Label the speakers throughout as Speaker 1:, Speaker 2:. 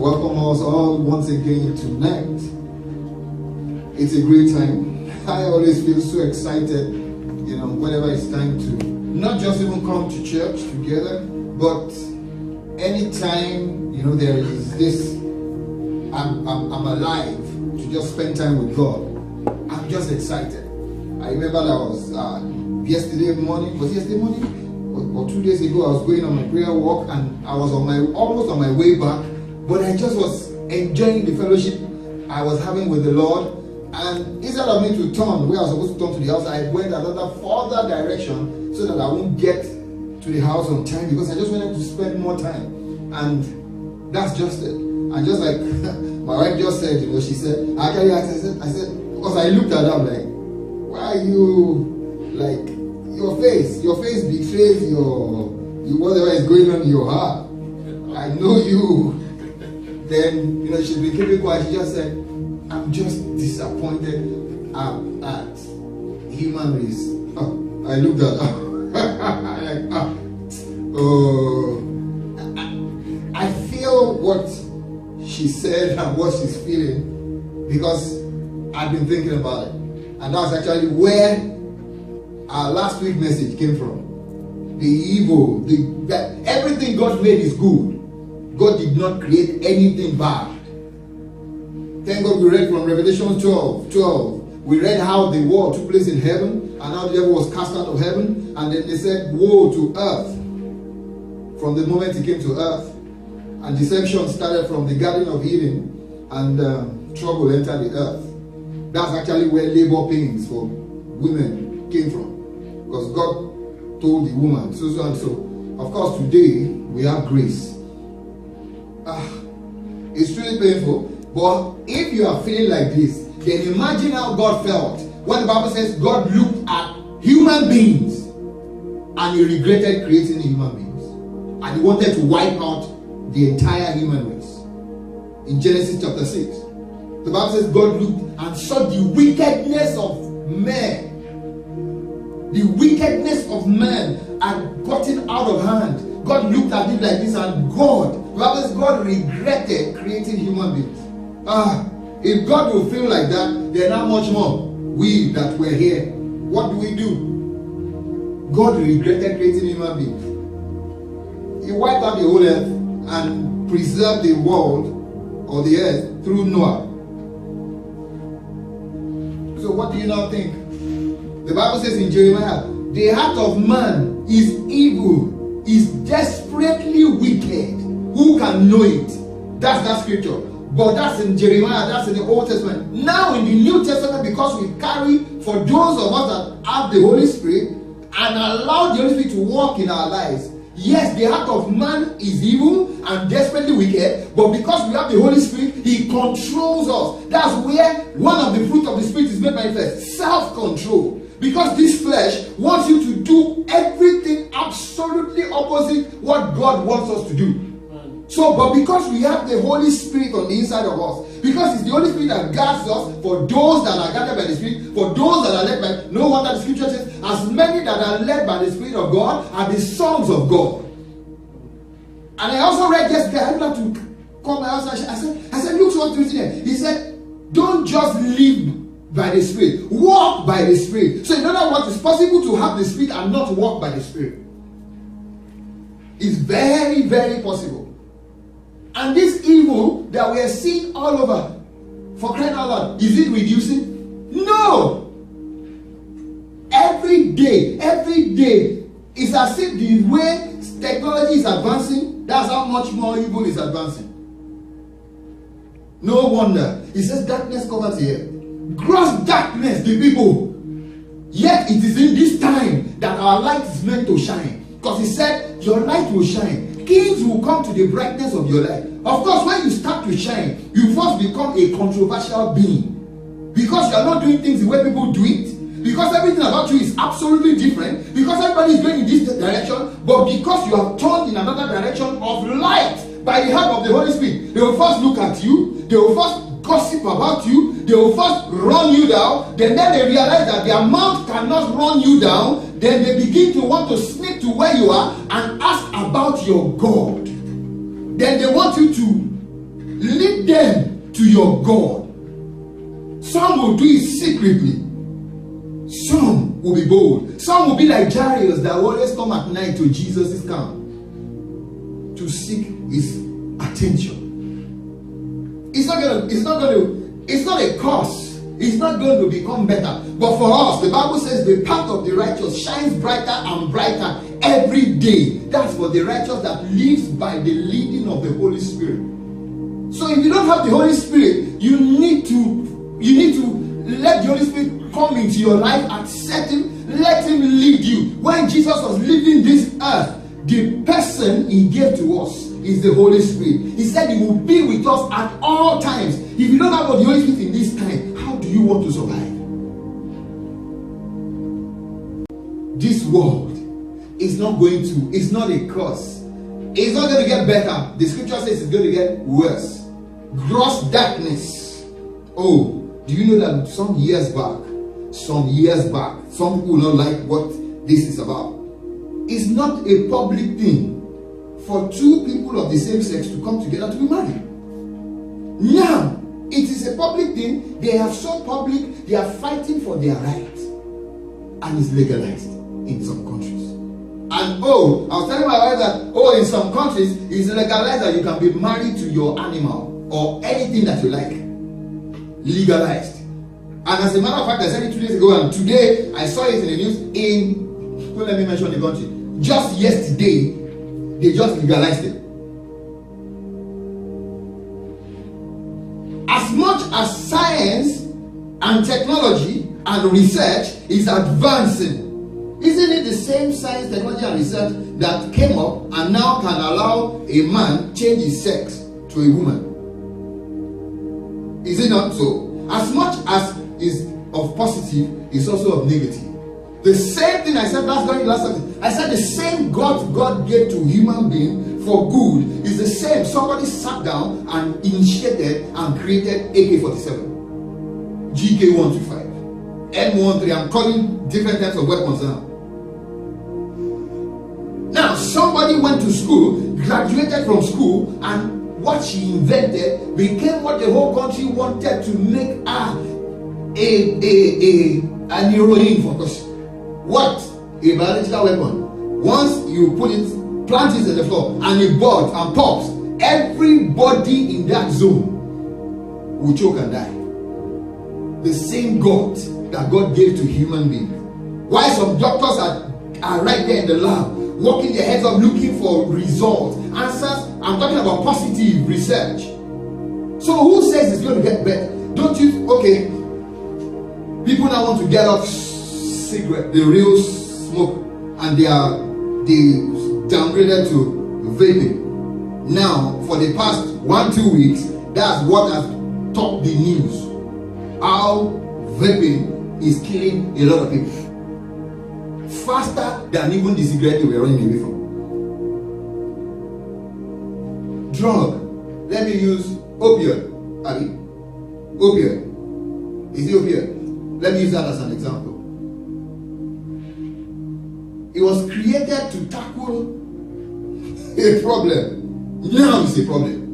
Speaker 1: welcome us all once again tonight. It's a great time. I always feel so excited, whenever it's time to not just even come to church together, but anytime, there is this, I'm alive to just spend time with God. I'm just excited. I remember that was yesterday morning or 2 days ago. I was going on my prayer walk and I was almost on my way back, but I just was enjoying the fellowship I was having with the Lord. And instead of me to turn where I was supposed to turn to the house, I went another further direction so that I won't get to the house on time, because I just wanted to spend more time. And that's just it. And just like my wife just said, she said, I said, because I looked at her, I'm like, why are you, like, your face betrays your whatever is going on in your heart. I know you. Then, she's been keeping quiet. She just said, I'm just disappointed at human race. Oh, I looked at her. I feel what she said and what she's feeling, because I've been thinking about it. And that's actually where our last week message came from. The evil, everything God made is good. God did not create anything bad. Thank God we read from Revelation 12. We read how the war took place in heaven and how the devil was cast out of heaven. And then they said, woe to earth. From the moment he came to earth. And deception started from the Garden of Eden, and trouble entered the earth. That's actually where labor pains for women came from. Because God told the woman, so and so. Of course, today we have grace. It's really painful. But if you are feeling like this, then imagine how God felt when the Bible says God looked at human beings and he regretted creating human beings. And he wanted to wipe out the entire human race. In Genesis chapter 6. The Bible says God looked and saw the wickedness of men. The wickedness of man had gotten out of hand. God looked at it like this, and the Bible says God regretted creating human beings. If God will feel like that, then how much more we that were here? What do? God regretted creating human beings. He wiped out the whole earth and preserved the world or the earth through Noah. So what do you now think? The Bible says in Jeremiah, the heart of man is evil, is desperately wicked. Who can know it? That's that scripture. But that's in Jeremiah, that's in the Old Testament. Now in the New Testament, because we carry, for those of us that have the Holy Spirit and allow the Holy Spirit to walk in our lives, yes, the heart of man is evil and desperately wicked, but because we have the Holy Spirit, he controls us. That's where one of the fruit of the Spirit is made manifest. Self-control. Because this flesh wants you to do everything absolutely opposite what God wants us to do. So, but because we have the Holy Spirit on the inside of us, because it's the Holy Spirit that guards us, for those that are guarded by the Spirit, for those that are led by, no wonder the scripture says, as many that are led by the Spirit of God are the sons of God. And I also read yesterday, I had to call my house, I said, look what you see. He said, don't just live by the Spirit, walk by the Spirit. So in other words, it's possible to have the Spirit and not walk by the Spirit. It's very, very possible. And this evil that we are seeing all over, for crying out loud, is it reducing? No! Every day, it's as if the way technology is advancing, that's how much more evil is advancing. No wonder. It says darkness covers the earth. Gross darkness, the people. Yet it is in this time that our light is meant to shine. Because he said, your light will shine. Kings will come to the brightness of your light. Of course, when you start to shine, you first become a controversial being. Because you are not doing things the way people do it. Because everything about you is absolutely different. Because everybody is going in this direction. But because you have turned in another direction of light by the help of the Holy Spirit, they will first look at you. They will first gossip about you. They will first run you down. Then they realize that their mouth cannot run you down. Then they begin to want to sneak to where you are and ask about your God. Then they want you to to your God. Some will do it secretly. Some will be bold. Some will be like Jairus that will always come at night to Jesus' camp to seek his attention. It's not a curse. It's not going to become better. But for us, the Bible says the path of the righteous shines brighter and brighter every day. That's for the righteous that lives by the leading of the Holy Spirit. So if you don't have the Holy Spirit, you need to let the Holy Spirit come into your life, accept him, let him lead you. When Jesus was leaving this earth, the person he gave to us is the Holy Spirit. He said he will be with us at all times. If you don't have the Holy Spirit in this time, how do you want to survive? This world is it's not a curse. It's not going to get better. The scripture says it's going to get worse. Gross darkness. Oh, do you know that some years back, some people will not like what this is about. It's not a public thing for two people of the same sex to come together to be married. Now, it is a public thing. They are so public, they are fighting for their rights. And it's legalized in some countries. And I was telling my wife that, in some countries, it's legalized that you can be married to your animal or anything that you like. Legalized. And as a matter of fact, I said it 2 days ago, and today I saw it in the news don't let me mention the country. Just yesterday, they just legalized it. As much as science and technology and research is advancing, isn't it the same science, technology and research that came up and now can allow a man change his sex to a woman? Is it not so? As much as is of positive, is also of negative. The same thing I said last time. I said the same God gave to human being for good is the same. Somebody sat down and initiated and created AK-47, GK-125, M13. I'm calling different types of weapons now. Now somebody went to school, graduated from school, and what she invented became what the whole country wanted to make an heroine for us. What? A biological weapon. Once you plant it in the floor and it bursts and pops, everybody in that zone will choke and die. The same God that God gave to human beings. Why some doctors are right there in the lab, working their heads up, looking for results, answers. I'm talking about positive research. So who says it's going to get better? Don't you? Okay. People now want to get off cigarette, the real smoke, and they downgraded to vaping. Now, for the past 1-2 weeks, that's what has topped the news. How vaping is killing a lot of people. Faster than even the cigarette we were running away from. Drug. Let me use opioid. Opioid. Is it opioid? Let me use that as an example. It was created to tackle a problem. Now it's a problem.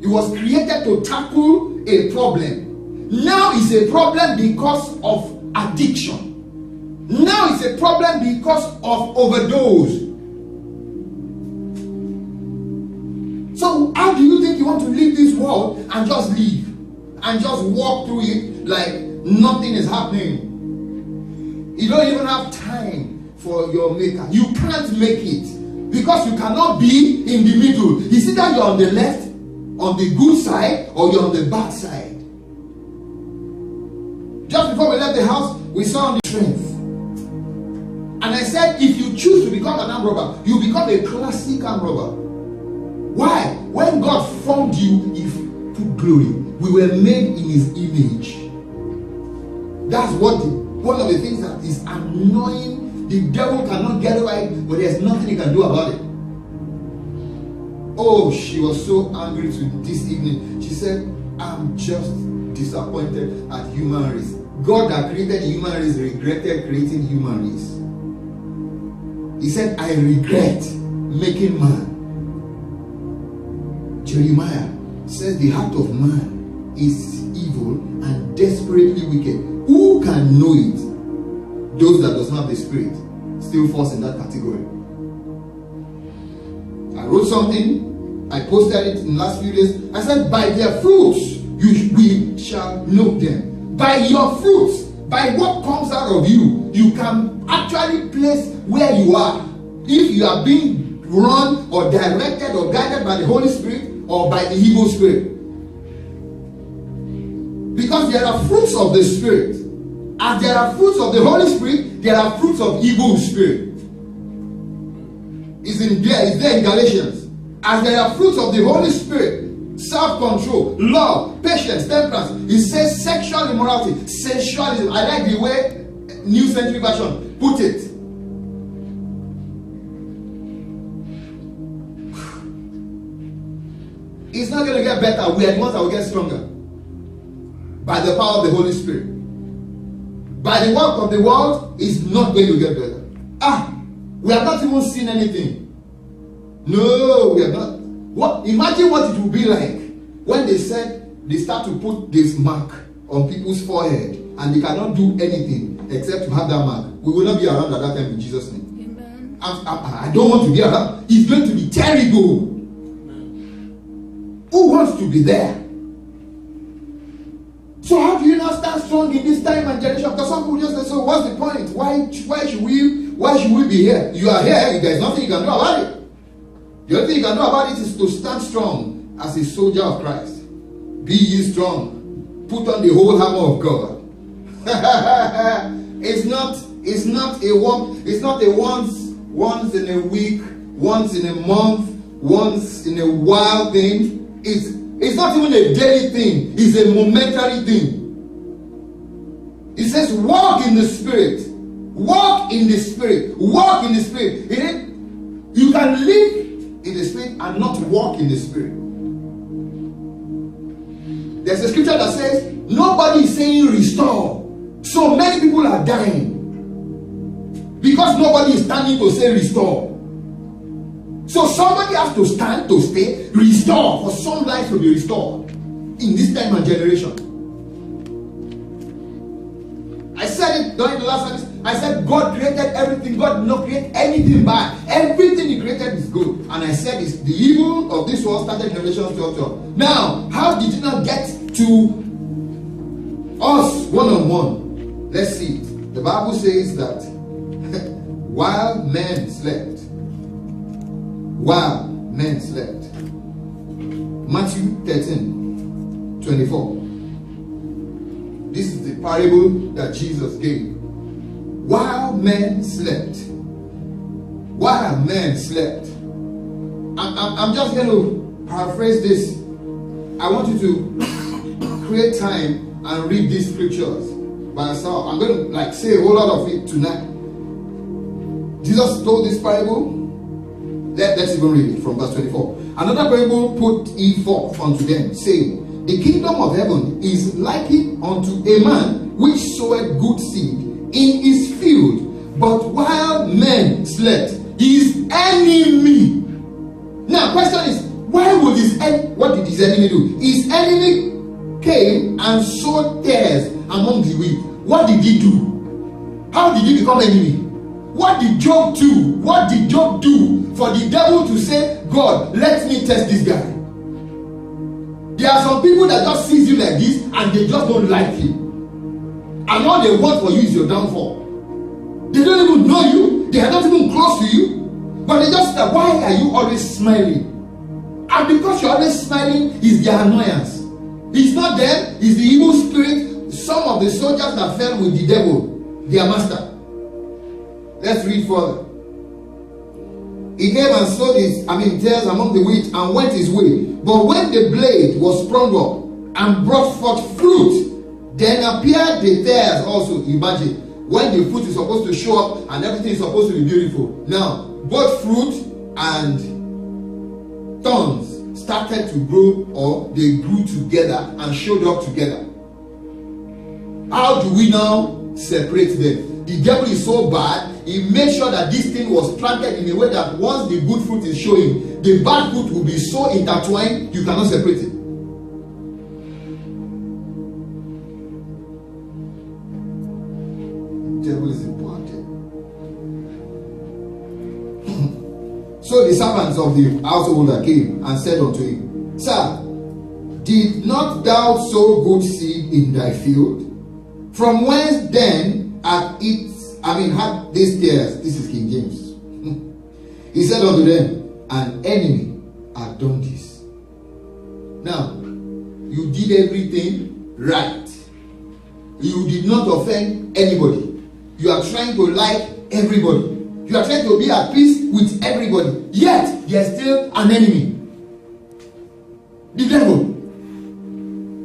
Speaker 1: It was created to tackle a problem. Now it's a problem because of addiction. Now it's a problem because of overdose. So how do you think you want to leave this world and just leave? And just walk through it like nothing is happening? You don't even have time for your maker. You can't make it because you cannot be in the middle. It's either you're on the left, on the good side, or you're on the bad side. Just before we left the house, we saw the strength. And I said, if you choose to become an armed robber, you become a classic armed robber. Why? When God formed you, He put glory. We were made in His image. That's one of the things that is annoying. The devil cannot get away, but there's nothing he can do about it. Oh, she was so angry this evening. She said, I'm just disappointed at human race. God that created human race regretted creating human race. He said, I regret making man. Jeremiah It says the heart of man is evil and desperately wicked. Who can know it? Those that does not have the Spirit still falls in that category. I wrote something, I posted it in the last few days. I said, by their fruits we shall know them. By your fruits, by what comes out of you, you can actually place where you are. If you are being run or directed or guided by the Holy Spirit or by the evil spirit. Because there are fruits of the Spirit. As there are fruits of the Holy Spirit, there are fruits of evil spirit. It's there in Galatians. As there are fruits of the Holy Spirit, self-control, love, patience, temperance. It says sexual immorality, sensualism. I like the way New Century Version put it. It's not going to get better. We are the ones that will get stronger. By the power of the Holy Spirit. By the work of the world, it's not going to get better. We have not even seen anything. No, we have not. Imagine what it will be like when they said they start to put this mark on people's forehead and they cannot do anything except to have that mark. We will not be around at that time in Jesus' name. Amen. I don't want to be around. It's going to be terrible. Who wants to be there? So how do you not stand strong in this time and generation? Because some people just say, so what's the point? Why should we be here? You are here. There's nothing you can do about it. The only thing you can do about it is to stand strong as a soldier of Christ. Be ye strong. Put on the whole armor of God. It's not a walk. It's not a once in a week, once in a month, once in a while thing. It's not even a daily thing. It's a momentary thing. It says walk in the Spirit. Walk in the Spirit. Walk in the Spirit. You can live in the Spirit and not walk in the Spirit. There's a scripture that says nobody is saying restore. So many people are dying because nobody is standing to say restore. So somebody has to stand to stay, restore, for some lives to be restored in this time and generation. I said it during the last service. I said God created everything. God did not create anything bad. Everything He created is good. And I said it's the evil of this world started in Revelation 12:12. Now, how did it not get to us one-on-one? Let's see it. The Bible says that while men slept, Matthew 13:24. This is the parable that Jesus gave. While men slept. I'm just going to paraphrase this. I want you to create time and read these scriptures by yourself. I'm going to say a whole lot of it tonight. Jesus told this parable. Let's even read it from verse 24. Another parable put he forth unto them, saying, the kingdom of heaven is likened unto a man which sowed good seed in his field, but while men slept, his enemy. Now, question is, why would what did his enemy do? His enemy came and sowed tares among the wheat. What did he do? How did he become enemy? What did Job do? What did Job do for the devil to say, God, let me test this guy? There are some people that just sees you like this and they just don't like you. And all they want for you is your downfall. They don't even know you. They are not even close to you. But they just say, why are you always smiling? And because you're always smiling is their annoyance. It's not them, it's the evil spirit. Some of the soldiers that fell with the devil, their master. Let's read further. He came and sowed tares among the wheat and went his way. But when the blade was sprung up and brought forth fruit, then appeared the tares also. Imagine, when the fruit is supposed to show up and everything is supposed to be beautiful. Now, both fruit and thorns started to grow, or they grew together and showed up together. How do we now separate them? The devil is so bad, he made sure that this thing was planted in a way that once the good fruit is showing, the bad fruit will be so intertwined, you cannot separate it. devil is important. So the servants of the householder came and said unto him, Sir, did not thou sow good seed in thy field? From whence then had these tares? This is King James. He said unto them, an enemy had done this. Now, you did everything right. You did not offend anybody. You are trying to like everybody. You are trying to be at peace with everybody. Yet, there is still an enemy. The devil.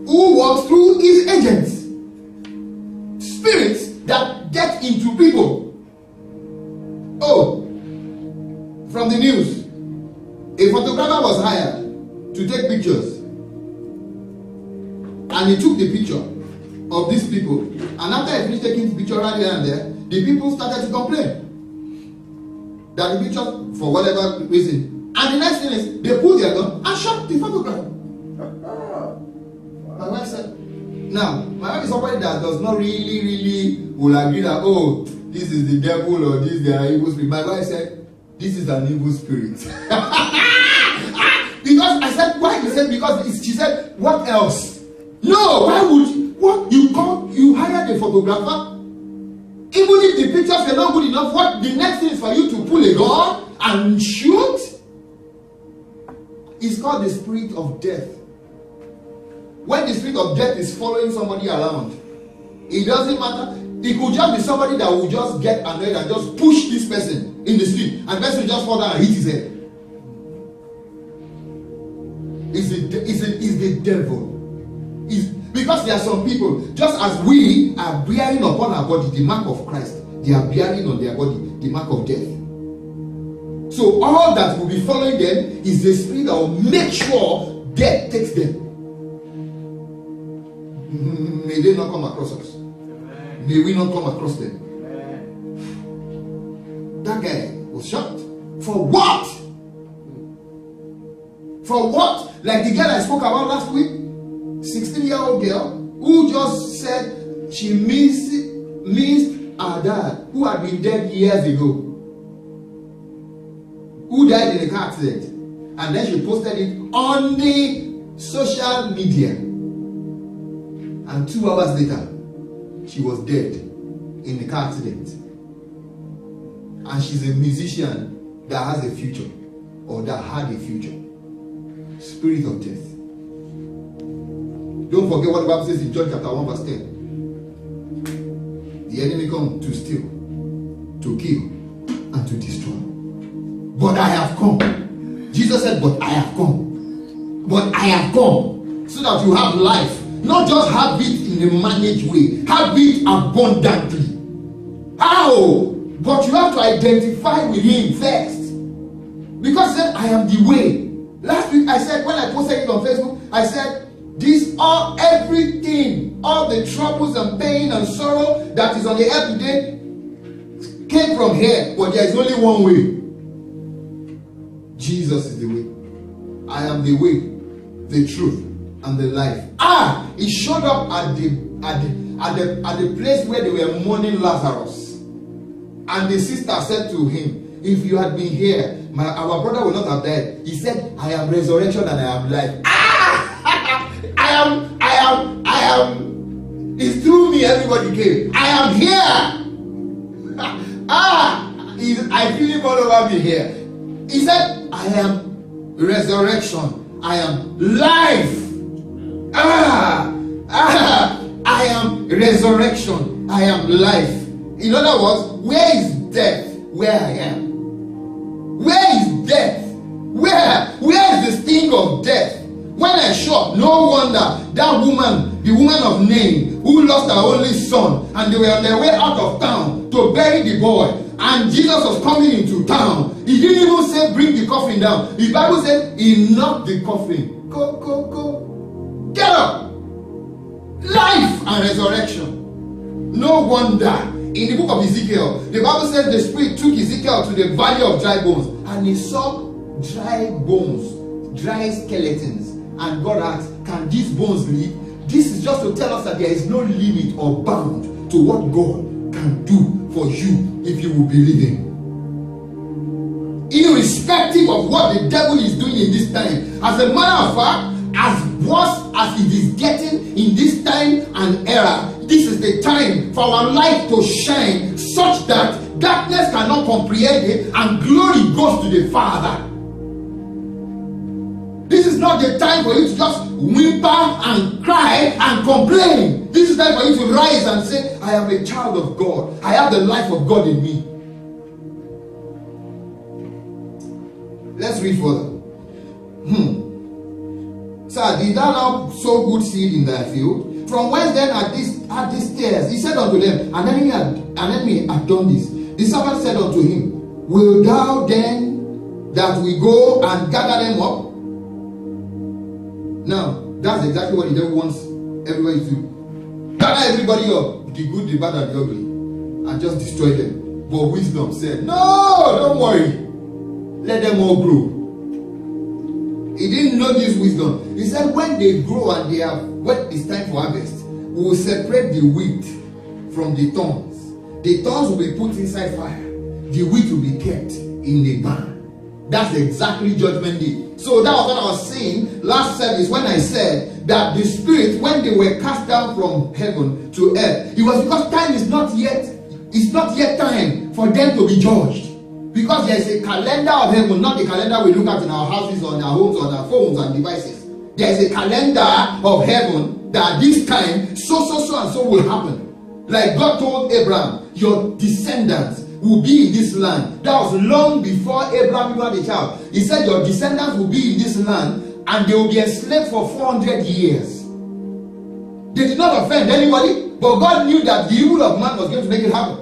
Speaker 1: Who works through his agents. Spirits that get into people. Oh, from the news, a photographer was hired to take pictures. And he took the picture of these people. And after he finished taking the picture right here and there, the people started to complain that the picture, for whatever reason. And the next thing is, they pulled their gun and shot the photographer. My wife said, now, my wife is somebody that does not really will agree that, oh, this is the devil or this they are evil spirit. My wife said, this is an evil spirit. Because I said, why? He said, because she said, what else? No, why would you? What? You hired a photographer? Even if the pictures were not good enough, what the next thing is for you to pull a gun and shoot? It's called the spirit of death. When the spirit of death is following somebody around, it doesn't matter. It could just be somebody that will just get annoyed and just push this person in the street, and the person will just fall down and hit his head. It's the devil. Because there are some people, just as we are bearing upon our body the mark of Christ, they are bearing on their body the mark of death. So all that will be following them is the spirit that will make sure death takes them. May they not come across us. Amen. May we not come across them. Amen. That guy was shot. For what? For what? Like the girl I spoke about last week, 16-year-old girl who just said she missed her dad, who had been dead years ago, who died in a car accident, and then she posted it on the social media, and 2 hours later she was dead in a car accident. And she's a musician that has a future, or that had a future. Spirit of death. Don't forget what the Bible says in John chapter 1 verse 10. The enemy comes to steal, to kill, and to destroy. But I have come. Jesus said, but I have come. But I have come so that you have life. Not just have it in a managed way. Have it abundantly. How? But you have to identify with him first. Because he said, I am the way. Last week I said, when I posted it on Facebook, I said, everything, all the troubles and pain and sorrow that is on the earth today came from here, but there is only one way. Jesus is the way. I am the way, the truth, and the life. He showed up at the place where they were mourning Lazarus, and the sister said to him, if you had been here, our brother would not have died. He said, I am resurrection and I am life. I am. It's through me everybody came. I am here. I feel him all over me here. He said, I am resurrection. I am life. I am resurrection. I am life. In other words, where is death? Where I am. Where is death? Where is the sting of death? When I shot, no wonder that woman, the woman of Nain, who lost her only son, and they were on their way out of town to bury the boy, and Jesus was coming into town. He didn't even say bring the coffin down. The Bible said he knocked the coffin. Go. Get up. Life and resurrection. No wonder in the book of Ezekiel, the Bible says the Spirit took Ezekiel to the valley of dry bones, and he saw dry bones, dry skeletons. And God asked, can these bones live? This is just to tell us that there is no limit or bound to what God can can do for you if you will believe Him. Irrespective of what the devil is doing in this time. As a matter of fact, as worse as it is getting in this time and era, this is the time for our light to shine such that darkness cannot comprehend it and glory goes to the Father. This is not the time for you to just whimper and cry and complain. This is time for you to rise and say, I am a child of God. I have the life of God in me. Let's read further. Sir, did thou now sow good seed in thy field? From whence then are these tares? He said unto them, an enemy hath done this. The servant said unto him, will thou then that we go and gather them up? Now, that's exactly what the devil wants everybody to do. Gather everybody up, the good, the bad, and the ugly, and just destroy them. But wisdom said, no, don't worry. Let them all grow. He didn't know this wisdom. He said, when they grow and when it's time for harvest, we will separate the wheat from the thorns. The thorns will be put inside fire. The wheat will be kept in the barn. That's exactly Judgment Day. So that was what I was saying last service when I said that the spirits, when they were cast down from heaven to earth, it was because time is not yet. It's not yet time for them to be judged. Because there is a calendar of heaven, not the calendar we look at in our houses, on our homes, on our phones and devices. There is a calendar of heaven that this time, so and so will happen. Like God told Abraham, your descendants will be in this land. That was long before Abraham even had a child. He said your descendants will be in this land and they will be enslaved for 400 years. They did not offend anybody, but God knew that the evil of man was going to make it happen.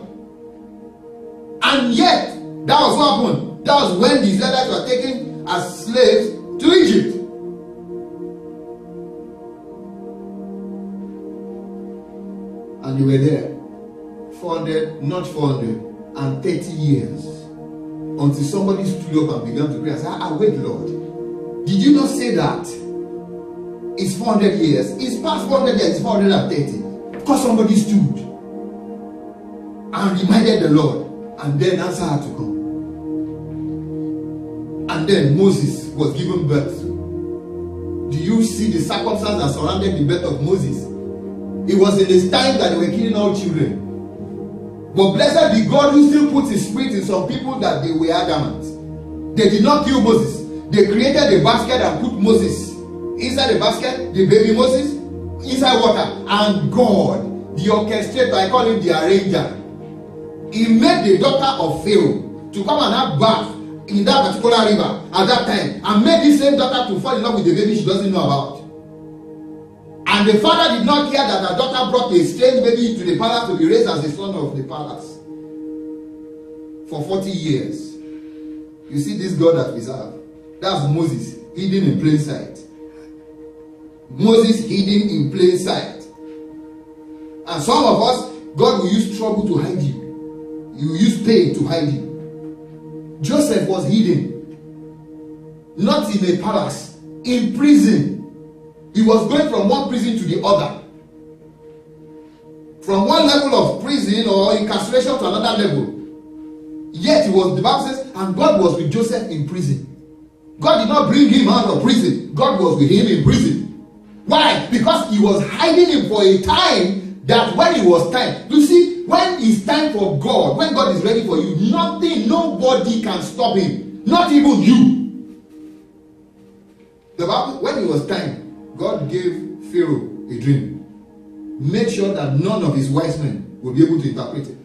Speaker 1: And yet, that was what happened. That was when the Israelites were taken as slaves to Egypt. And they were there 430 years until somebody stood up and began to pray and said, wait, Lord, did you not say that it's 400 years? It's past 400 years, it's 430. Because somebody stood and reminded the Lord, and then answer had to come. And then Moses was given birth. Do you see the circumstance that surrounded the birth of Moses? It was in his time that they were killing all children. But blessed be God who still puts his spirit in some people that they were adamant. They did not kill Moses. They created a basket and put Moses inside the basket, the baby Moses, inside water. And God, the orchestrator, I call him the arranger, he made the daughter of Pharaoh to come and have bath in that particular river at that time, and made this same daughter to fall in love with the baby she doesn't know about. And the father did not care that her daughter brought a strange baby to the palace to be raised as the son of the palace for 40 years. You see this God that we serve. That's Moses hidden in plain sight. Moses hidden in plain sight. And some of us, God will use trouble to hide you. You will use pain to hide you. Joseph was hidden, not in a palace, in prison. He was going from one prison to the other, from one level of prison or incarceration to another level. Yet he was, the Bible says, and God was with Joseph in prison. God did not bring him out of prison. God was with him in prison. Why? Because he was hiding him for a time, that when it was time. You see, when it's time for God, when God is ready for you, nothing, nobody can stop him. Not even you. The Bible, when it was time, God gave Pharaoh a dream. Made sure that none of his wise men will be able to interpret it.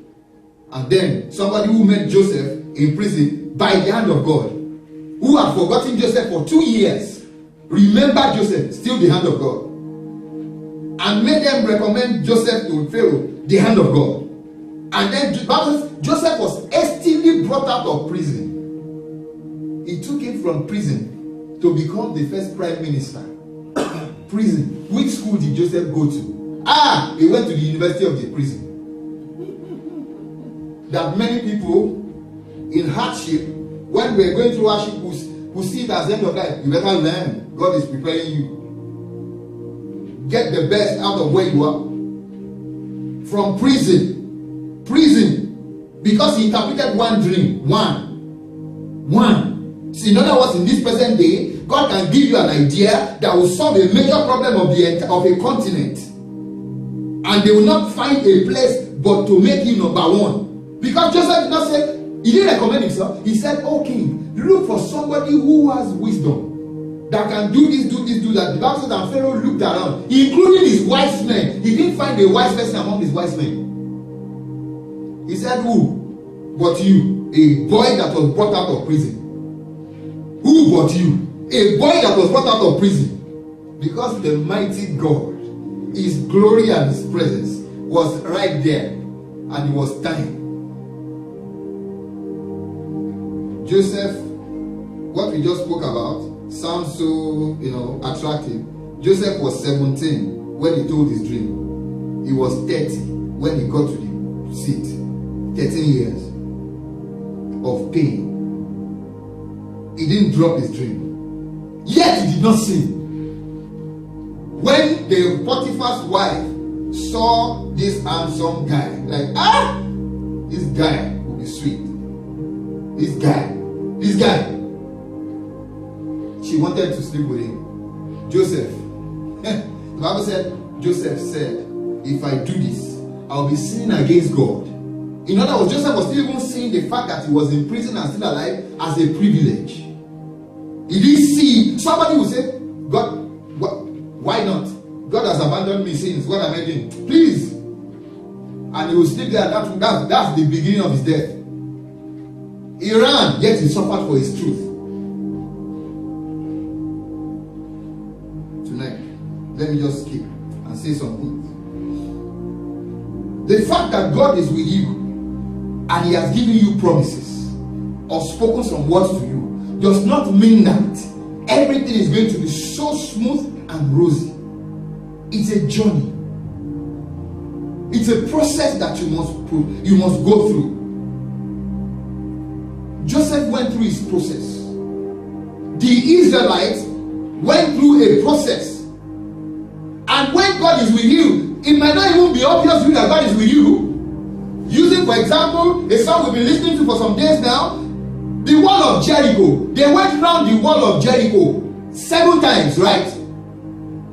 Speaker 1: And then somebody who met Joseph in prison by the hand of God, who had forgotten Joseph for 2 years, remembered Joseph, still the hand of God, and made them recommend Joseph to Pharaoh, the hand of God. And then Joseph was hastily brought out of prison. He took him from prison to become the first prime minister. Prison. Which school did Joseph go to? He went to the University of the prison. That many people in hardship, when we're going through hardship, who see it as the end of life, you better learn. God is preparing you. Get the best out of where you are. From prison prison because he interpreted one dream. One. So in other words, in this present day, God can give you an idea that will solve a major problem of a continent, and they will not find a place but to make him number one. Because Joseph did not say, he didn't recommend himself. He said, "Oh king, look for somebody who has wisdom that can do this, do that." The Bible says that Pharaoh looked around, including his wise men. He didn't find a wise person among his wise men. He said, "Who but you, a boy that was brought out of prison? Who but you, a boy that was brought out of prison?" Because the mighty God, his glory and his presence was right there, and he was dying. Joseph, what we just spoke about sounds so, attractive. Joseph was 17 when he told his dream. He was 30 when he got to the seat. 13 years of pain. He didn't drop his dream. Yet he did not sin. When the Potiphar's wife saw this handsome guy, like, this guy will be sweet. This guy. She wanted to sleep with him. Joseph. The Bible said, Joseph said, "If I do this, I'll be sinning against God." In other words, Joseph was still even seeing the fact that he was in prison and still alive as a privilege. He didn't see, somebody would say, "God, why not? God has abandoned me since. What am I doing? Please." And he will sleep there. That's the beginning of his death. He ran, yet he suffered for his truth. Tonight, let me just skip and say something. The fact that God is with you and he has given you promises or spoken some words to you does not mean that everything is going to be so smooth and rosy. It's a journey. It's a process that you must go through. Joseph went through his process. The Israelites went through a process. And when God is with you, it might not even be obvious to you that God is with you. Using, for example, a song we've been listening to for some days now, the wall of Jericho. They went around the wall of Jericho 7 times, right?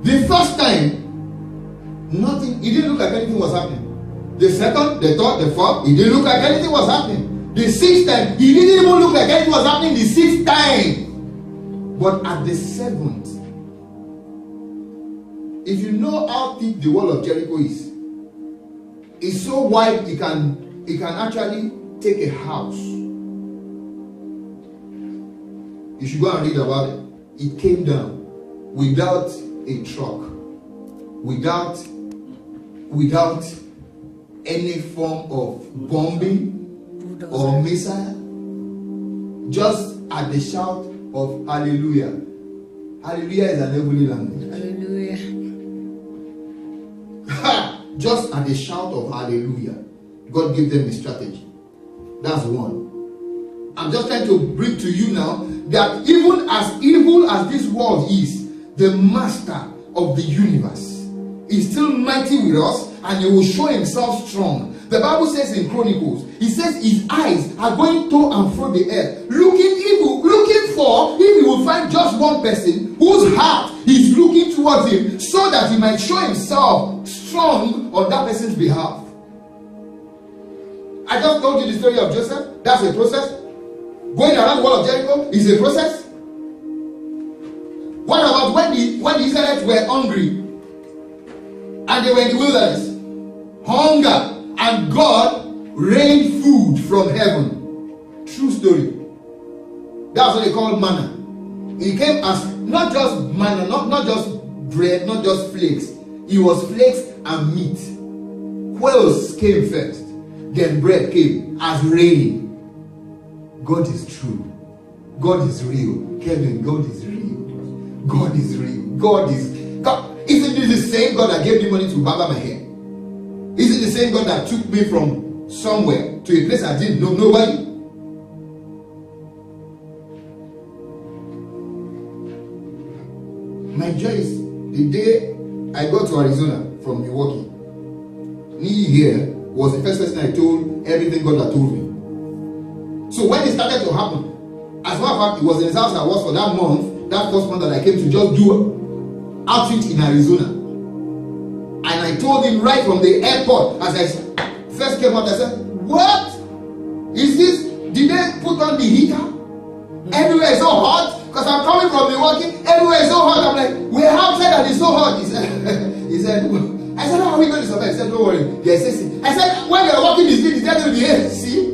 Speaker 1: The first time, nothing, it didn't look like anything was happening. The second, the third, the fourth, it didn't look like anything was happening. The 6th time, it didn't even look like anything was happening the 6th time. But at the 7th, if you know how thick the wall of Jericho is, it's so wide it can actually take a house. You should go and read about it. It came down without a truck, without any form of bombing or missile, just at the shout of hallelujah. Hallelujah is an heavenly language.
Speaker 2: Hallelujah.
Speaker 1: Just at the shout of hallelujah, God gave them the strategy. That's one. I'm just trying to bring to you now that even as evil as this world is, the master of the universe is still mighty with us, and he will show himself strong. The Bible says in Chronicles, he says his eyes are going to and fro the earth, looking for if he will find just one person whose heart is looking towards him, so that he might show himself strong on that person's behalf. I just told you the story of Joseph. That's a process. Going around the wall of Jericho is a process. What about when the Israelites were hungry and they were in the wilderness? Hunger, and God rained food from heaven. True story. That's what they call manna. It came as not just manna, not just bread, not just flakes. It was flakes and meat. Quails came first, then bread came as rain. God is true. God is real. Kevin, God is real. God is real. God. Isn't this the same God that gave me money to barber my hair? Is it the same God that took me from somewhere to a place I didn't know nobody? My joy is the day I got to Arizona from Milwaukee. Me here, was the first person I told everything God had told me. So when it started to happen, as a matter of fact, it was in his house I was for that month, that first month that I came to just do outreach in Arizona. And I told him right from the airport, as I first came out, I said, what is this? Did they put on the heater? Everywhere is so hot. Because I'm coming from Milwaukee, everywhere is so hot. I'm like, we're outside and it's so hot. He said, I said, how are we going to survive? He said, don't worry, there's AC. I said, when you're walking the street, is there going to be AC?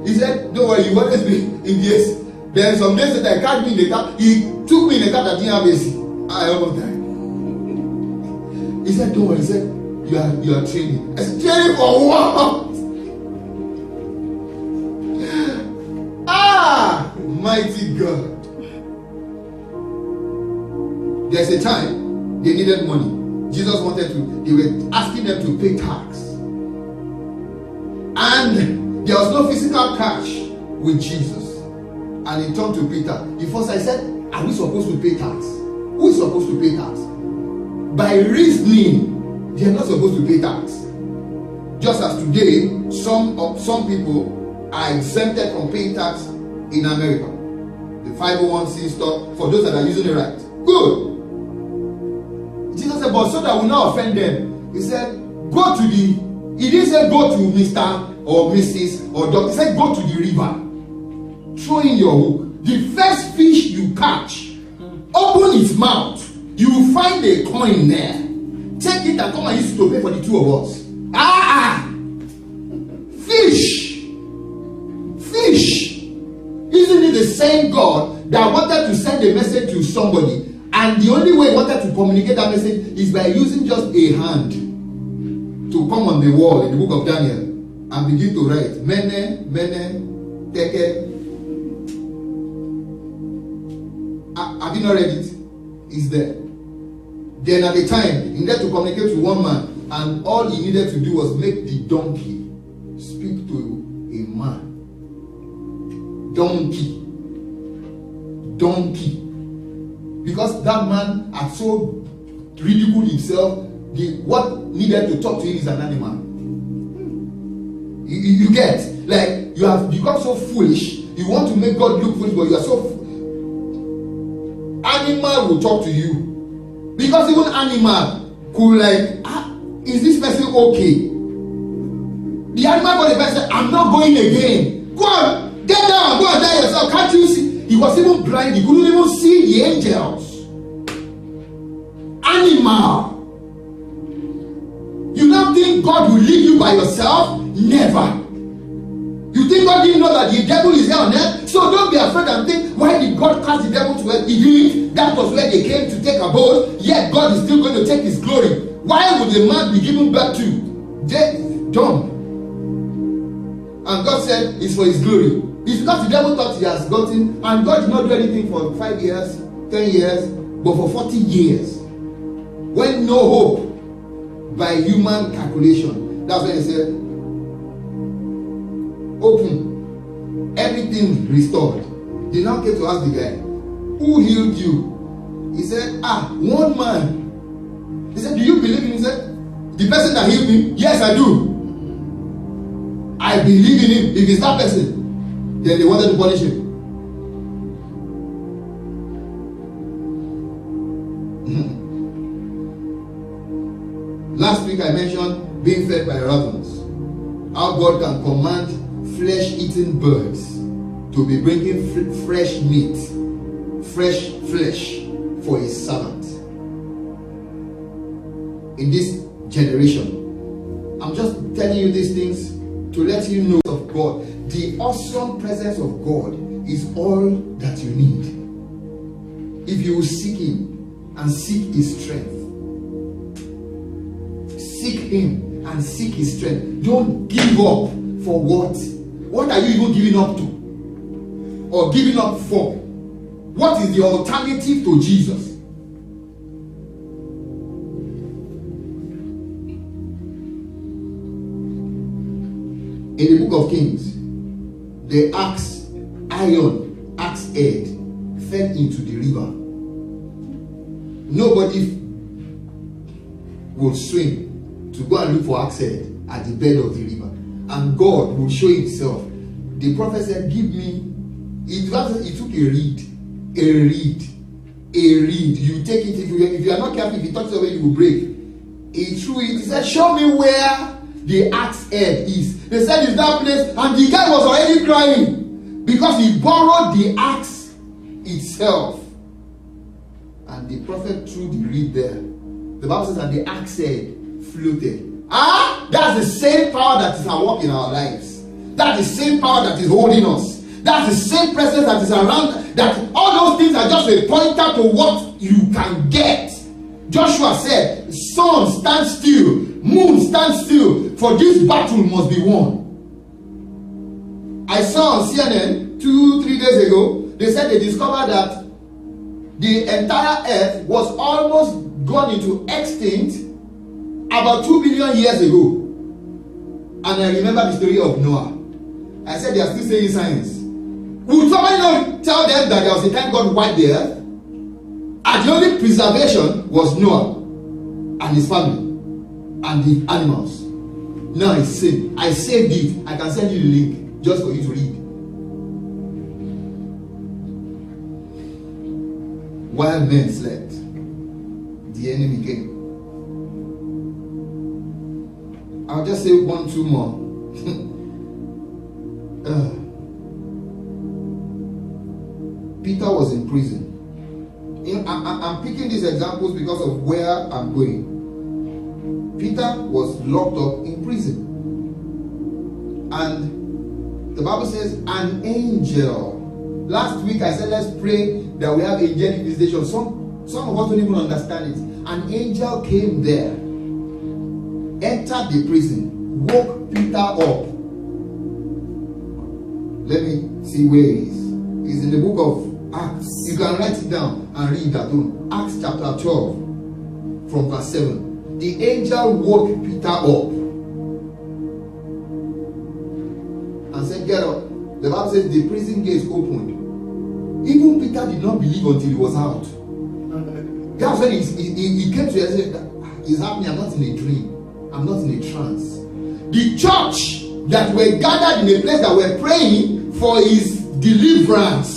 Speaker 1: He said, don't worry, you always be in the AC. Then some days later, I carried me in the car. He took me in the car that didn't have AC. I almost died. He said, don't worry. He said, you are training. I said, training for what? Mighty God. There's a time they needed money. Jesus wanted to, they were asking them to pay tax. And there was no physical cash with Jesus. And he turned to Peter. The first I said, are we supposed to pay tax? Who is supposed to pay tax? By reasoning, they are not supposed to pay tax. Just as today, some people are exempted from paying tax in America. The 501c stuff, for those that are using it right. Good. Jesus said, but so that we not offend them, he said, he didn't say go to Mr. or Mrs. or Dr. He said, go to the river. Throw in your hook. The first fish you catch, open its mouth. You will find a coin there. Take it and come and use it to pay for the two of us. Fish. Isn't it the same God that wanted to send a message to somebody, and the only way he wanted to communicate that message is by using just a hand to come on the wall in the book of Daniel and begin to write Mene, Tekel. Have you not read it? It's there. Then at the time, he needed to communicate to one man, and all he needed to do was make the donkey speak to a man. Donkey. Because that man had so ridiculed himself, what needed to talk to him is an animal. You get, like, you have become so foolish, you want to make God look foolish, but you are so animal will talk to you. Because even animal could like, is this person okay? The animal got the person, I'm not going again. Go on. Get down, go and die yourself. Can't you see? He was even blind. He couldn't even see the angels. Animal. You don't think God will leave you by yourself? Never. You think God didn't know that the devil is here on earth? So don't be afraid and think, why did God cast the devil to earth? He didn't. That was where they came to take abode. Yet God is still going to take his glory. Why would a man be given back to? Death, dumb. And God said it's for his glory. It's because the devil thought he has gotten, and God did not do anything for 5 years, 10 years, but for 40 years. When no hope by human calculation. That's when he said, open, everything restored. They now came to ask the guy, who healed you? He said, one man. He said, do you believe in him? He said, the person that healed me? Yes, I do. I believe in him. If it's that person, then they wanted to punish him. Last week I mentioned being fed by ravens. How God can command flesh-eating birds to be bringing fresh meat, fresh flesh for his servant. In this generation, I'm just telling you these things to let you know of God. The awesome presence of God is all that you need. If you will seek him and seek his strength. Seek him and seek his strength. Don't give up for what? What are you even giving up to? Or giving up for? What is the alternative to Jesus? In the book of Kings, the iron axe head fell into the river. Nobody will swim to go and look for axe head. at the bed of the river, and God will show himself. The prophet said, give me, he took a reed. You take it, if you are not careful, if you touch it away, you will break. He threw it, he said, show me where the axe head is. They said, it's that place, and the guy was already crying, because he borrowed the axe itself. And the prophet threw the reed there. The Bible says that the axe head floated. That's the same power that is at work in our lives. That's the same power that is holding us. That's the same presence that is around. That all those things are just a pointer to what you can get. Joshua said, sun stand still, moon stand still, for this battle must be won. I saw on CNN 2-3 days ago, they said they discovered that the entire earth was almost gone into extinct about 2 billion years ago. And I remember the story of Noah. I said they are still saying science. Would somebody not tell them that there was a time God wiped the earth? And the only preservation was Noah and his family and the animals. Now it's saved. I saved it. I can send you the link just for you to read. While men slept, the enemy came. I'll just say 1-2 more. Peter was in prison. I'm picking these examples because of where I'm going. Peter was locked up in prison. And the Bible says an angel. Last week I said let's pray that we have angelic visitation. Some of us don't even understand it. An angel came there, entered the prison, woke Peter up. Let me see where he is. He's in the book of Acts. You can write it down and read that too. Acts chapter 12 from verse 7. The angel woke Peter up and said, get up. The Bible says the prison gates opened. Even Peter did not believe until he was out. That's when he came to us and said, it's happening. I'm not in a dream. I'm not in a trance. The church that were gathered in a place that were praying for his deliverance.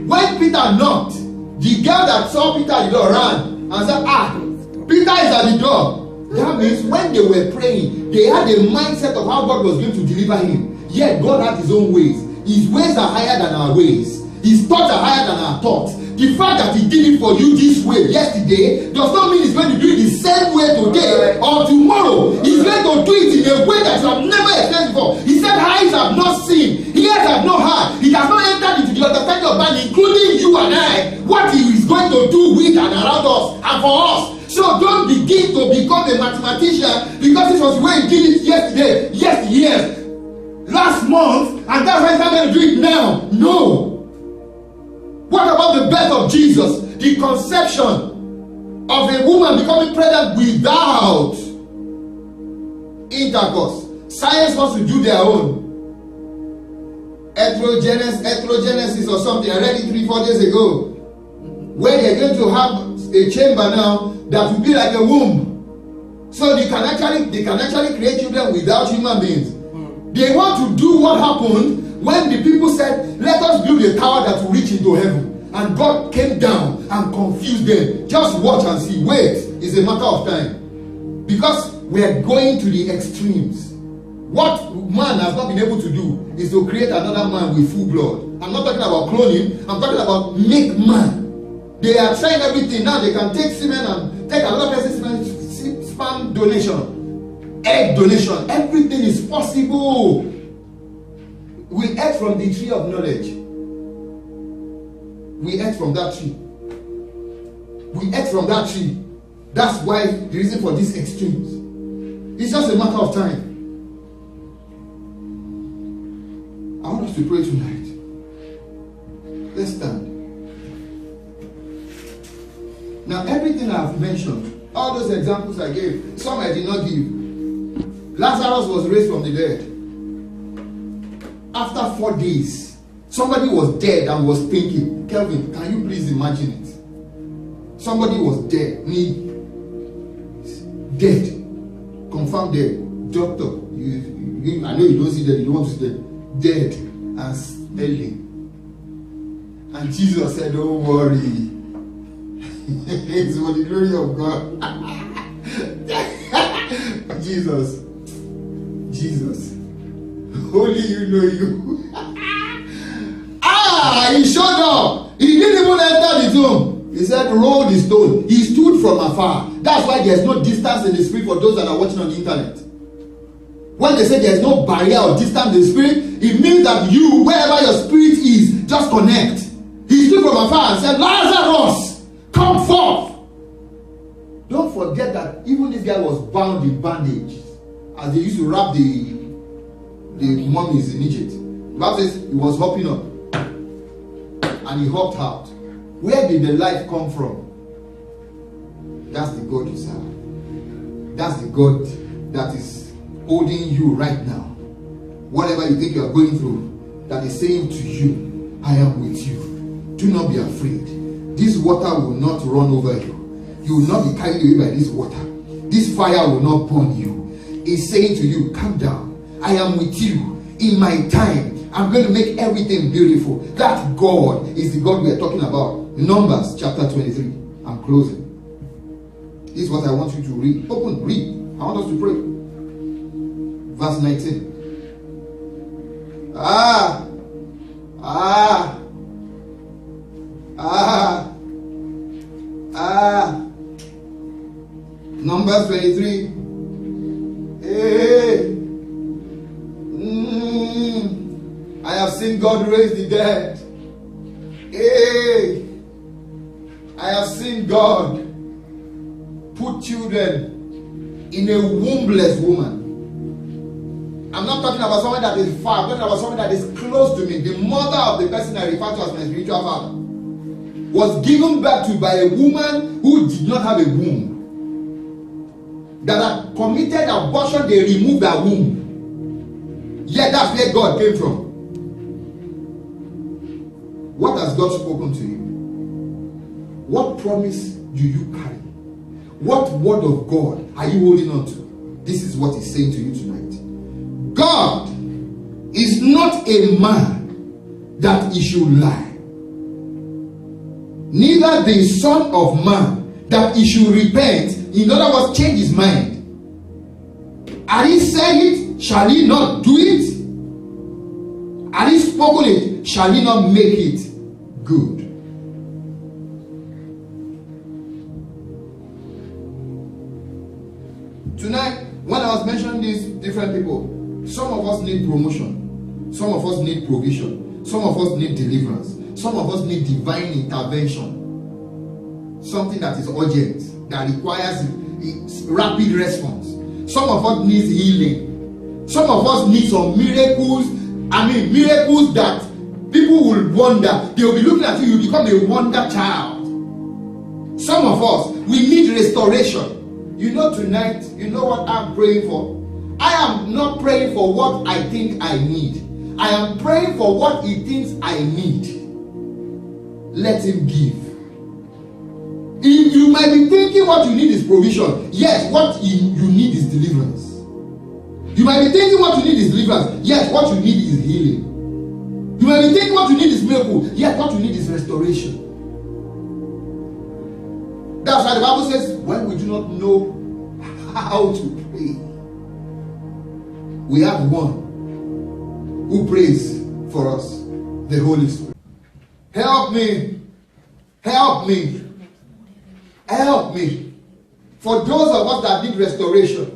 Speaker 1: When Peter knocked, the girl that saw Peter at the door ran and said, Peter is at the door. That means when they were praying, they had a mindset of how God was going to deliver him. Yet God had his own ways. His ways are higher than our ways. His thoughts are higher than our thoughts. The fact that he did it for you this way yesterday does not mean he's going to do it the same way today or tomorrow. He's going to do it in a way that you have never experienced before. He said, eyes have not seen, ears have not heard. He has not entered into the understanding of man, including you and I, what he is going to do with and around us and for us. So don't begin to become a mathematician because this was the way he did it yesterday, yesteryears, last month, and that's why he's not going to do it now. No. What about the birth of Jesus? The conception of a woman becoming pregnant without intercourse. Science wants to do their own. Heterogenesis or something. I read it 3-4 days ago. Where they're going to have a chamber now that will be like a womb. So they can actually create children without human beings. They want to do what happened when the people said, let us build a tower that will reach into heaven. And God came down and confused them. Just watch and see. Wait, it's a matter of time. Because we are going to the extremes. What man has not been able to do is to create another man with full blood. I'm not talking about cloning. I'm talking about make man. They are trying everything. Now they can take semen and take another person's semen, sperm donation, egg donation. Everything is possible. We ate from the tree of knowledge. We ate from that tree. We ate from that tree. That's why the reason for these extremes. It's just a matter of time. I want us to pray tonight. Let's stand. Now, everything I've mentioned, all those examples I gave, some I did not give. Lazarus was raised from the dead. After 4 days, somebody was dead and was thinking. Kelvin, can you please imagine it? Somebody was dead. Dead. Confirmed dead. doctor. I know you don't see them, you don't want to see them. Dead and smelling. And Jesus said, don't worry. It's for the glory of God. Jesus. Only you know you. He showed up. He didn't even enter the tomb. He said, roll the stone. He stood from afar. That's why there's no distance in the spirit for those that are watching on the internet. When they say there's no barrier or distance in the spirit, it means that you, wherever your spirit is, just connect. He stood from afar and said, Lazarus, come forth. Don't forget that even this guy was bound in bandage, as they used to wrap the mummies in Egypt. The Bible says he was hopping up and he hopped out. Where did the life come from? That's the God you serve. That's the God that is holding you right now. Whatever you think you are going through, that is saying to you, I am with you. Do not be afraid. This water will not run over you. You will not be carried away by this water. This fire will not burn you. It's saying to you, calm down. I am with you. In my time, I'm going to make everything beautiful. That God is the God we are talking about. Numbers chapter 23. I'm closing. This is what I want you to read. Open, read. I want us to pray. Verse 19. Numbers 23. Hey. I have seen God raise the dead. Hey. I have seen God put children in a wombless woman. I'm not talking about someone that is far. I'm talking about someone that is close to me. The mother of the person I refer to as my spiritual father was given birth to by a woman who did not have a womb. That had committed abortion, they removed her womb. Yet that's where God came from. What has God spoken to you? What promise do you carry? What word of God are you holding on to? This is what He's saying to you tonight. God is not a man that He should lie, neither the Son of Man that He should repent. In other words, change His mind. Had He said it, shall He not do it? Had He spoken it, shall He not make it good? Tonight, when I was mentioning these different people, some of us need promotion, some of us need provision, some of us need deliverance, some of us need divine intervention, something that is urgent, that requires rapid response. Some of us need healing, some of us need some miracles. Miracles that people will wonder. They will be looking at you, you become a wonder child. Some of us, we need restoration. You know, tonight, you know what I'm praying for? I am not praying for what I think I need. I am praying for what He thinks I need. Let Him give. If you might be thinking what you need is provision, yes, what you need is deliverance. You might be thinking what you need is deliverance, yes, what you need is healing. You might be thinking what you need is miracle, yes, what you need is restoration. That's why the Bible says, when we do not know how to pray, we have one who prays for us, the Holy Spirit. Help me. Help me. Help me. For those of us that need restoration,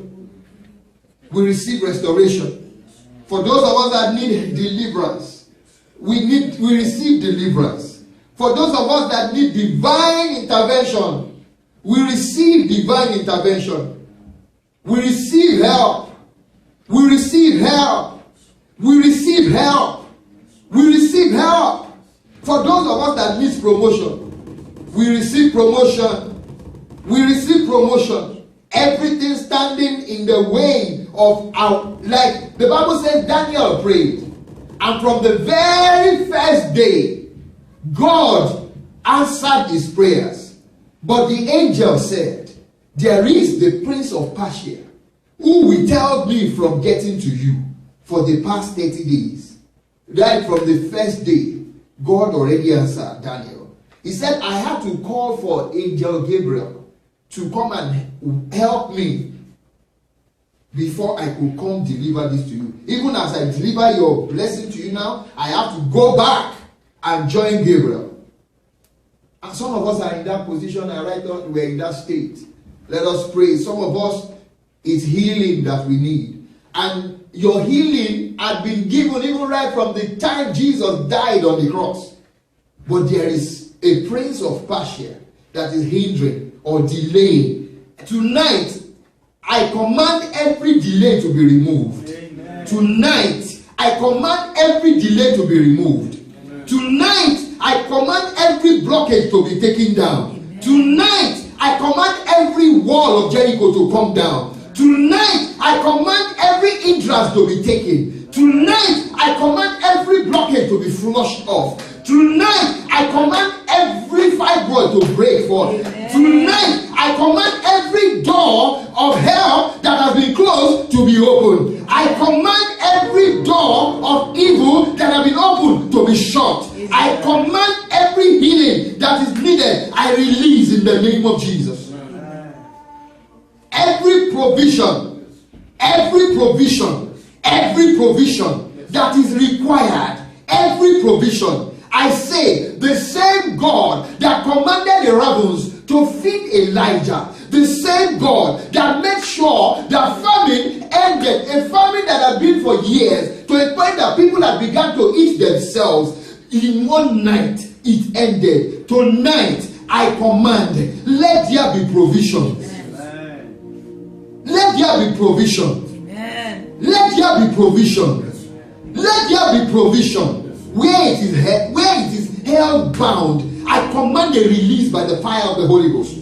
Speaker 1: we receive restoration. For those of us that need deliverance, we receive deliverance. For those of us that need divine intervention, we receive divine intervention. We receive help. We receive help. We receive help. We receive help. For those of us that need promotion, we receive promotion. We receive promotion. Everything standing in the way of our, like the Bible says, Daniel prayed. And from the very first day, God answered his prayers. But the angel said, there is the prince of Persia who withheld me from getting to you for the past 30 days. Right from the first day, God already answered Daniel. He said, I had to call for Angel Gabriel to come and help me before I could come deliver this to you. Even as I deliver your blessing to you now, I have to go back and join Gabriel. And some of us are in that position, and right now we're in that state. Let us pray. Some of us, it's healing that we need. And your healing had been given even right from the time Jesus died on the cross. But there is a prince of Persia that is hindering or delaying. Tonight, I command every delay to be removed. Amen. Tonight, I command every delay to be removed. Amen. Tonight, I command every blockage to be taken down. Amen. Tonight, I command every wall of Jericho to come down. Tonight, I command every hindrance to be taken. Tonight, I command every blockage to be flushed off. Tonight, I command every fibroid to break forth. Tonight, I command every door of hell that has been closed to be opened. I command every door of evil that has been opened to be shut. I command every healing that is needed, I release in the name of Jesus. Every provision that is required, every provision. I say, the same God that commanded the ravens to feed Elijah, the same God that made sure that famine ended, a famine that had been for years, to a point that people had begun to eat themselves, in one night it ended. Tonight I command, let there be provision. Let there be provision. Let there be provision. Let there be provision. Where it is held bound, I command a release by the fire of the Holy Ghost.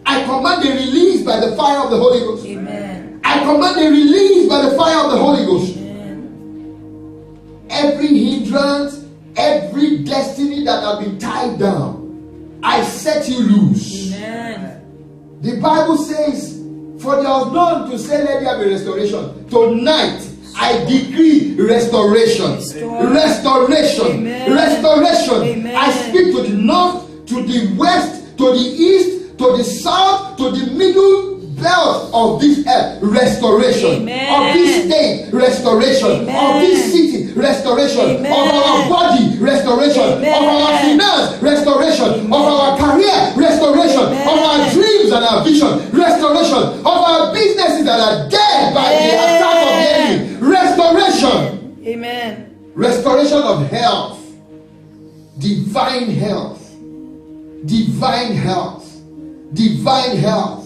Speaker 1: I command a release by the fire of the Holy Ghost. Amen. I command a release by the fire of the Holy Ghost. Amen. Every hindrance, every destiny that has been tied down, I set you loose. Amen. The Bible says, for there was none to say let there be restoration. Tonight, I decree restoration. Restoration. Amen. Restoration. Amen. I speak to the north, to the west, to the east, to the south, to the middle belt of this earth. Restoration. Amen. Of this state. Restoration. Amen. Of this city. Restoration. Amen. Of our body. Restoration. Amen. Of our finance. Restoration. Amen. Of our career. Restoration. Amen. Of our dreams and our vision. Restoration. Of our businesses that are dead by the attack of the enemy. Restoration. Amen. Restoration of health. Divine health. Divine health. Divine health.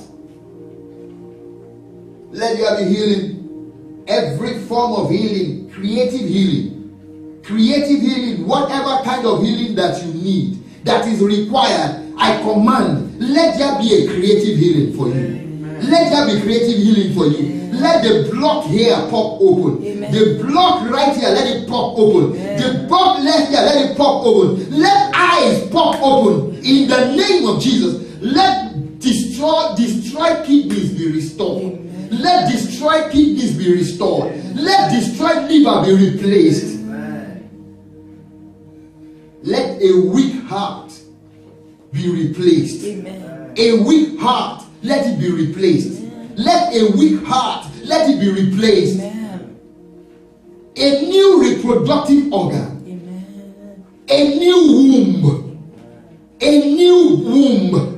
Speaker 1: Let there be healing. Every form of healing. Creative healing. Creative healing. Whatever kind of healing that you need, that is required, I command, let there be a creative healing for you. Amen. Let there be creative healing for you. Let the block here pop open. Amen. The block right here, let it pop open. Amen. The block left here, let it pop open. Let eyes pop open. In the name of Jesus, let destroyed kidneys be restored. Amen. Let destroyed kidneys be restored. Amen. Let destroyed liver be replaced. Amen. Let a weak heart be replaced. Amen. A weak heart, let it be replaced. Amen. Let a weak heart, let it be replaced. Amen. A new reproductive organ. Amen. A new womb. A new womb. Amen.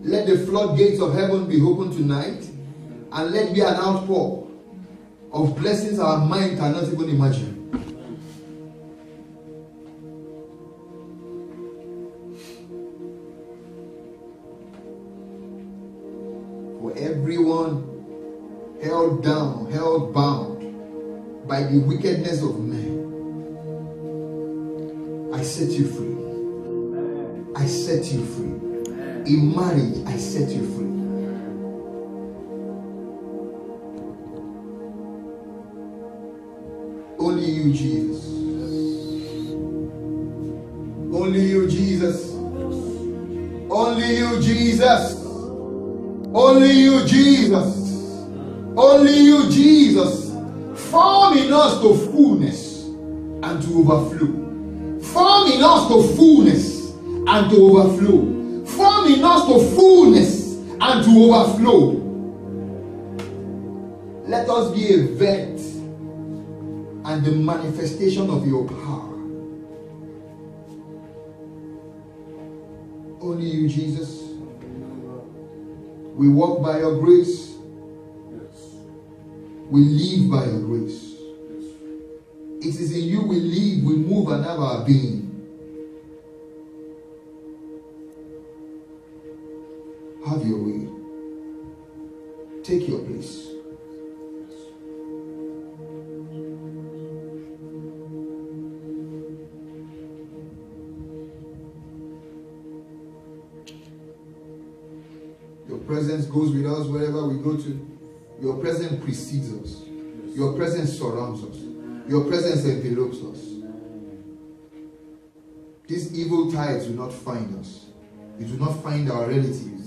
Speaker 1: Let the floodgates of heaven be open tonight, and let be an outpour of blessings our mind cannot even imagine. For everyone held down, held bound by the wickedness of men, I set you free. I set you free. In marriage, I set you free. Only you, Jesus. Only you, Jesus. Only you, Jesus. Only you, Jesus. Only you, Jesus. Form in us to fullness and to overflow. Form in us to fullness and to overflow. Form in us to fullness and to overflow. Let us be a vent and the manifestation of your power. Only you, Jesus. We walk by your grace. We live by your grace. It is in you we live, we move, and have our being. Have your way. Take your place. Your presence goes with us wherever we go to. Your presence precedes us. Your presence surrounds us. Your presence envelopes us. These evil tides will not find us. It will not find our relatives.